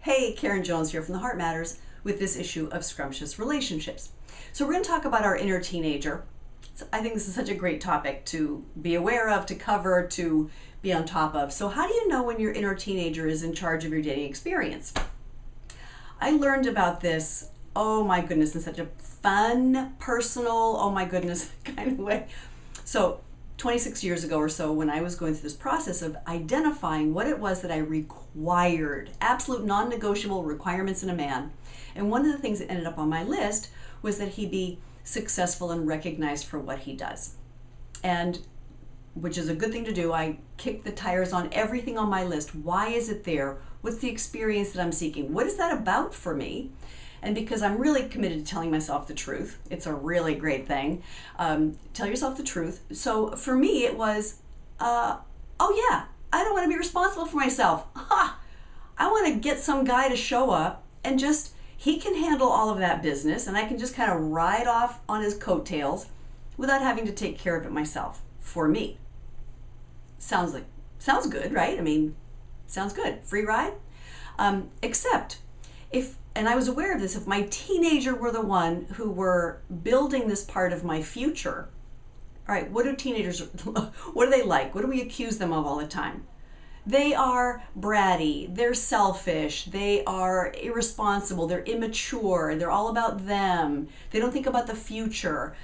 Hey, Karen Jones here from The Heart Matters with this issue of Scrumptious Relationships. So we're going to talk about our inner teenager. I think this is such a great topic to be aware of, to cover, to be on top of. So how do you know when your inner teenager is in charge of your dating experience? I learned about this, oh my goodness, in such a fun, personal, oh my goodness kind of way. So 26 years ago or so, when I was going through this process of identifying what it was that I required, absolute non-negotiable requirements in a man, and one of the things that ended up on my list was that he be successful and recognized for what he does. And which is a good thing to do. I kicked the tires on everything on my list. Why is it there? What's the experience that I'm seeking? What is that about for me? And because I'm really committed to telling myself the truth, it's a really great thing. Tell yourself the truth. So for me, it was, oh yeah, I don't want to be responsible for myself. Ha! I want to get some guy to show up and just, he can handle all of that business and I can just kind of ride off on his coattails without having to take care of it myself. For me. Sounds good, right? I mean, sounds good. Free ride? Except if, and I was aware of this, if my teenager were the one who were building this part of my future, all right, what do teenagers, what are they like? What do we accuse them of all the time? They are bratty, they're selfish, they are irresponsible, they're immature, they're all about them, they don't think about the future.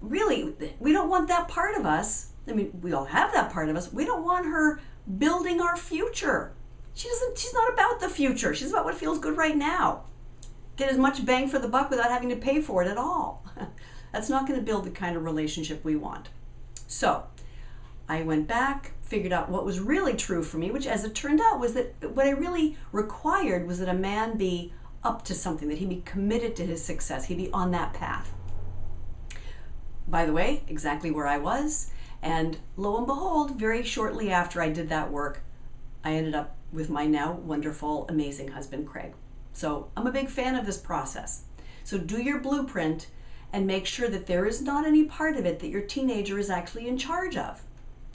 Really, we don't want that part of us. I mean, we all have that part of us. We don't want her building our future. She's not about the future. She's about what feels good right now. Get as much bang for the buck without having to pay for it at all. That's not going to build the kind of relationship we want. So I went back, figured out what was really true for me, which as it turned out was that what I really required was that a man be up to something, that he be committed to his success, he be on that path. By the way, exactly where I was, and lo and behold, very shortly after I did that work, I ended up with my now wonderful, amazing husband, Craig. So I'm a big fan of this process. So do your blueprint and make sure that there is not any part of it that your teenager is actually in charge of.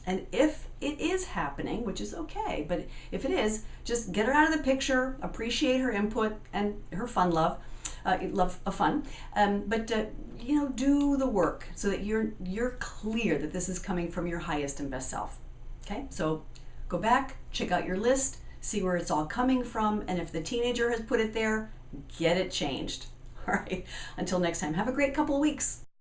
And if it is happening, which is okay, but if it is, just get her out of the picture, appreciate her input and her fun love of fun, do the work so that you're clear that this is coming from your highest and best self. Okay, so go back, check out your list, see where it's all coming from, and if the teenager has put it there, get it changed. All right, until next time, have a great couple of weeks.